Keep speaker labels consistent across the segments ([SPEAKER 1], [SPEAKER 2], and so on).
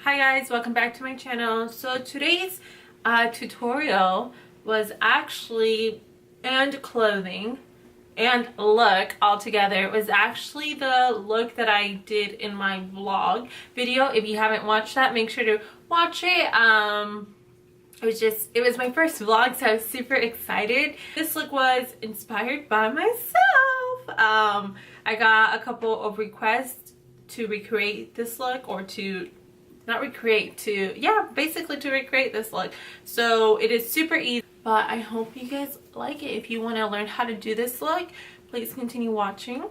[SPEAKER 1] Hi guys, welcome back to my channel. So today's tutorial was actually, and clothing and look all together. It was actually the look that I did in my vlog video. If you haven't watched that, make sure to watch it. It was my first vlog, so I was super excited. This look was inspired by myself. I got a couple of requests to recreate this look, or to not recreate, to basically to recreate this look. So it is super easy, but I hope you guys like it. If you want to learn how to do this look, please continue watching,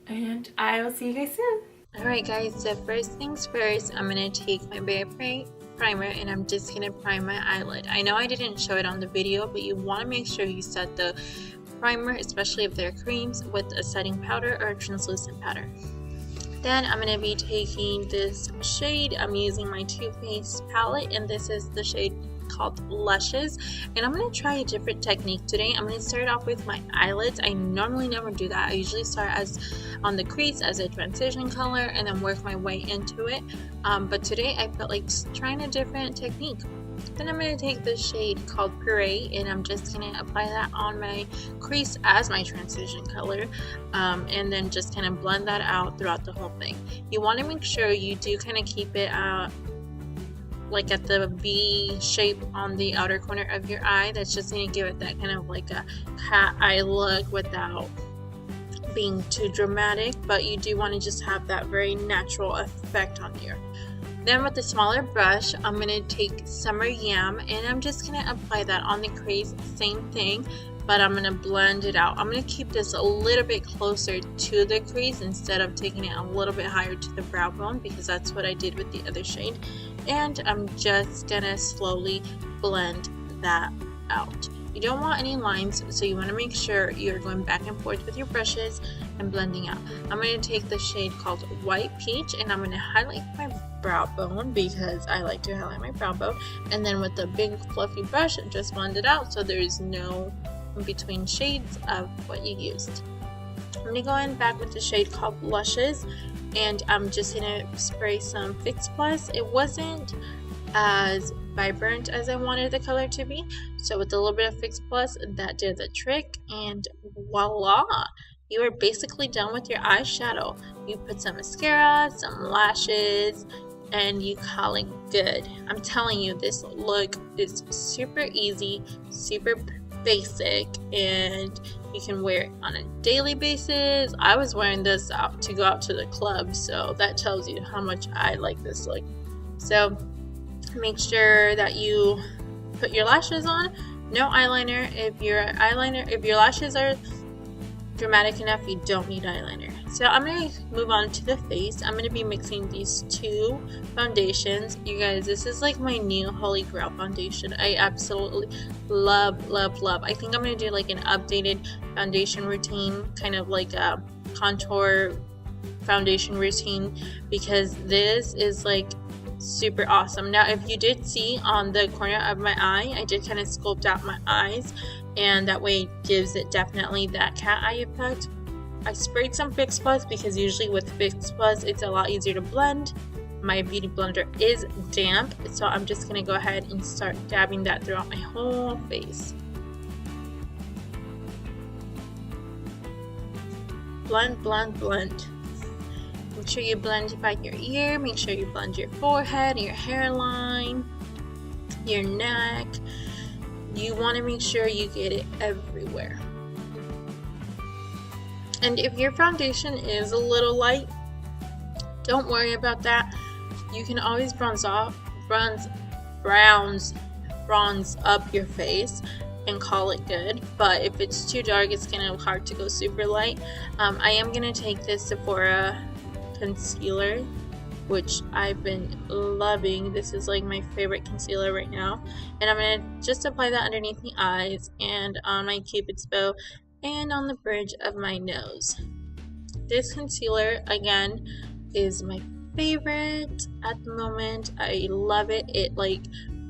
[SPEAKER 1] and I will see you guys soon.
[SPEAKER 2] Alright guys, so first things first, I'm going to take my Bare primer and I'm just going to prime my eyelid. I know I didn't show it on the video, but you want to make sure you set the primer, especially if they're creams, with a setting powder or a translucent powder. Then I'm going to be taking this shade. I'm using my Too Faced palette, and this is the shade called Luscious, and I'm going to try a different technique today. I'm going to start off with my eyelids. I normally never do that. I usually start on the crease as a transition color and then work my way into it, but today I felt like trying a different technique. Then I'm going to take this shade called Puree, and I'm just going to apply that on my crease as my transition color, and then just kind of blend that out throughout the whole thing. You want to make sure you do kind of keep it like at the V shape on the outer corner of your eye. That's just going to give it that kind of like a cat eye look without being too dramatic, but you do want to just have that very natural effect on here. Then with the smaller brush, I'm going to take Summer Yam, and I'm just going to apply that on the crease. Same thing, but I'm going to blend it out. I'm going to keep this a little bit closer to the crease instead of taking it a little bit higher to the brow bone, because that's what I did with the other shade. And I'm just going to slowly blend that out. You don't want any lines, so you want to make sure you're going back and forth with your brushes and blending out. I'm going to take the shade called White Peach, and I'm going to highlight my brow bone because I like to highlight my brow bone, and then with the big fluffy brush just blend it out so there's no in between shades of what you used. I'm going to go in back with the shade called Luscious, and I'm just going to spray some Fix Plus. It wasn't as vibrant as I wanted the color to be, so with a little bit of Fix Plus, that did the trick, and voila! You are basically done with your eyeshadow. You put some mascara, some lashes, and you call it good. I'm telling you, this look is super easy, super basic, and you can wear it on a daily basis. I was wearing this out to go out to the club, so that tells you how much I like this look. So make sure that you put your lashes on. No eyeliner. If your lashes are dramatic enough, you don't need eyeliner. So I'm going to move on to the face. I'm going to be mixing these two foundations. You guys, this is like my new holy grail foundation. I absolutely love. I think I'm going to do like an updated foundation routine, kind of like a contour foundation routine, because this is like super awesome. Now, if you did see on the corner of my eye, I did kind of sculpt out my eyes, and that way it gives it definitely that cat eye effect. I sprayed some Fix Plus because usually with Fix Plus it's a lot easier to blend. My beauty blender is damp, so I'm just going to go ahead and start dabbing that throughout my whole face. Blend. Make sure you blend by your ear, make sure you blend your forehead, your hairline, your neck. You want to make sure you get it everywhere. And if your foundation is a little light, don't worry about that. You can always bronze up your face and call it good. But if it's too dark, it's kind of hard to go super light. I am going to take this Sephora concealer, which I've been loving. This is like my favorite concealer right now, and I'm going to just apply that underneath the eyes and on my cupid's bow and on the bridge of my nose. This concealer again is my favorite at the moment. I love it. It like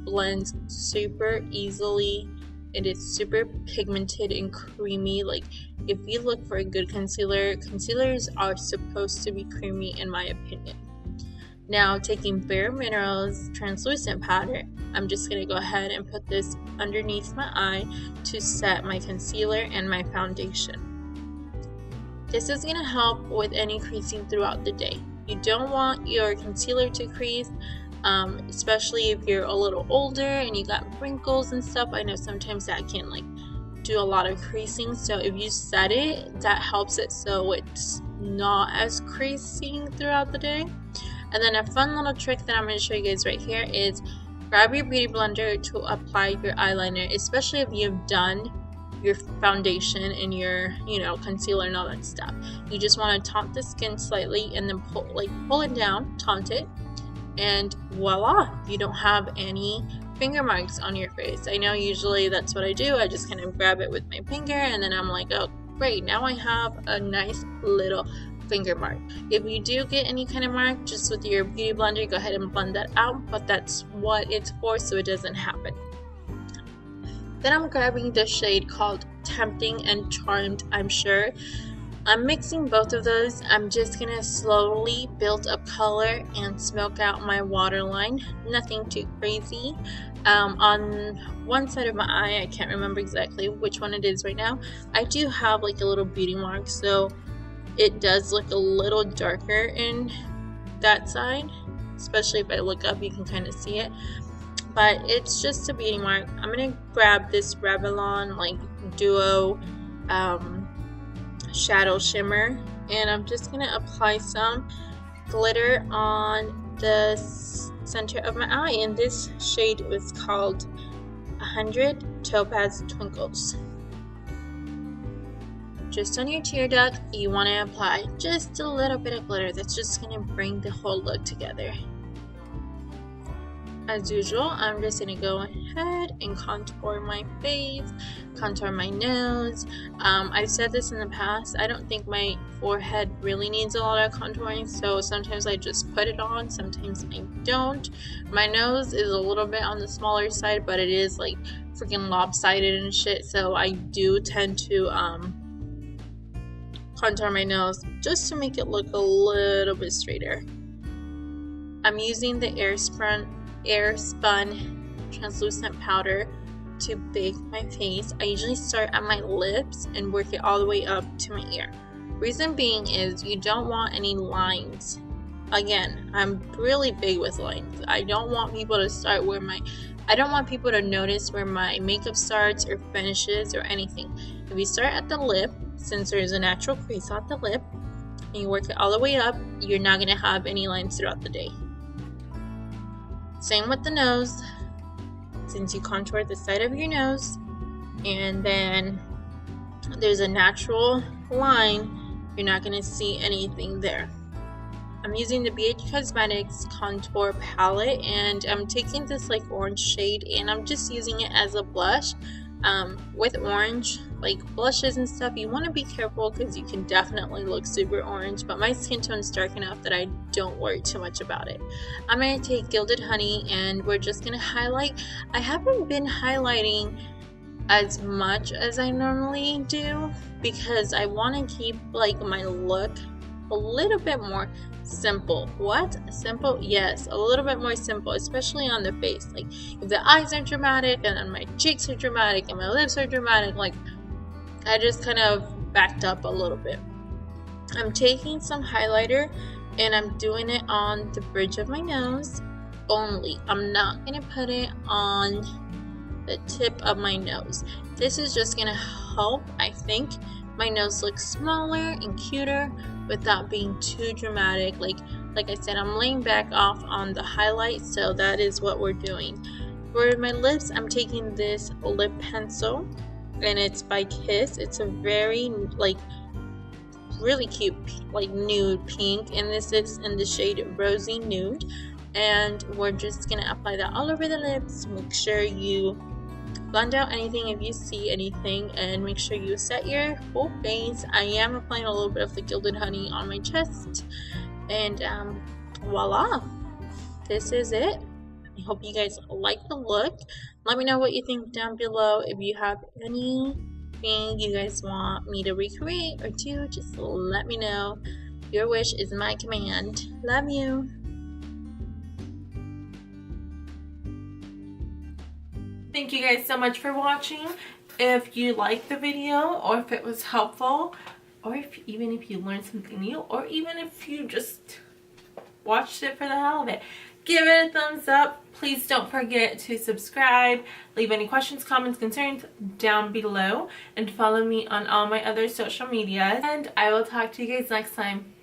[SPEAKER 2] blends super easily. It is super pigmented and creamy. Like, if you look for a good concealer, concealers are supposed to be creamy in my opinion. Now taking Bare Minerals translucent powder, I'm just going to go ahead and put this underneath my eye to set my concealer and my foundation. This is going to help with any creasing throughout the day. You don't want your concealer to crease, especially if you're a little older and you got wrinkles and stuff. I know sometimes that can like do a lot of creasing, so if you set it, that helps it so it's not as creasing throughout the day. And then a fun little trick that I'm going to show you guys right here is grab your beauty blender to apply your eyeliner, especially if you've done your foundation and your, concealer and all that stuff. You just want to taunt the skin slightly and then pull it down, taunt it, and voila, you don't have any finger marks on your face. I know usually that's what I do. I just kind of grab it with my finger and then I'm like, oh great, now I have a nice little finger mark. If you do get any kind of mark, just with your beauty blender, go ahead and blend that out, but that's what it's for, so it doesn't happen. Then I'm grabbing the shade called Tempting and Charmed, I'm sure. I'm mixing both of those. I'm just gonna slowly build up color and smoke out my waterline. Nothing too crazy. On one side of my eye, I can't remember exactly which one it is right now, I do have like a little beauty mark, so it does look a little darker in that side. Especially if I look up, you can kind of see it. But it's just a beauty mark. I'm gonna grab this Revlon like Duo shadow shimmer, and I'm just gonna apply some glitter on the center of my eye, and this shade was called 100 Topaz Twinkles. Just on your tear duct, you want to apply just a little bit of glitter. That's just going to bring the whole look together. As usual, I'm just going to go ahead and contour my face, contour my nose. I've said this in the past, I don't think my forehead really needs a lot of contouring, so sometimes I just put it on, sometimes I don't. My nose is a little bit on the smaller side, but it is like freaking lopsided and shit, so I do tend to contour my nose just to make it look a little bit straighter. I'm using the Airspun translucent powder to bake my face. I usually start at my lips and work it all the way up to my ear. Reason being is you don't want any lines. Again, I'm really big with lines. I don't want people to notice where my makeup starts or finishes or anything. If you start at the lip, since there's a natural crease at the lip, and you work it all the way up, you're not going to have any lines throughout the day. Same with the nose. Since you contour the side of your nose, and then there's a natural line, you're not going to see anything there. I'm using the BH Cosmetics Contour Palette, and I'm taking this like orange shade, and I'm just using it as a blush. With orange, like blushes and stuff, you want to be careful because you can definitely look super orange, but my skin tone is dark enough that I don't worry too much about it. I'm going to take Gilded Honey, and we're just going to highlight. I haven't been highlighting as much as I normally do because I want to keep like my look a little bit more simple. What? Simple? Yes, a little bit more simple, especially on the face. Like if the eyes are dramatic and then my cheeks are dramatic and my lips are dramatic, like I just kind of backed up a little bit. I'm taking some highlighter and I'm doing it on the bridge of my nose only. I'm not going to put it on the tip of my nose. This is just going to help, I think, my nose look smaller and cuter without being too dramatic. Like I said, I'm laying back off on the highlight, so that is what we're doing. For my lips, I'm taking this lip pencil, and it's by Kiss. It's a very like really cute like nude pink, and this is in the shade Rosy Nude, and we're just gonna apply that all over the lips. Make sure you blend out anything if you see anything, and make sure you set your whole face. I am applying a little bit of the Gilded Honey on my chest, and voila, this is it. I hope you guys like the look. Let me know what you think down below. If you have anything you guys want me to recreate or do, just let me know. Your wish is my command. Love you.
[SPEAKER 1] Thank you guys so much for watching. If you liked the video, or if it was helpful, or even if you learned something new, or even if you just watched it for the hell of it, give it a thumbs up. Please don't forget to subscribe. Leave any questions, comments, concerns down below, and follow me on all my other social media. And I will talk to you guys next time.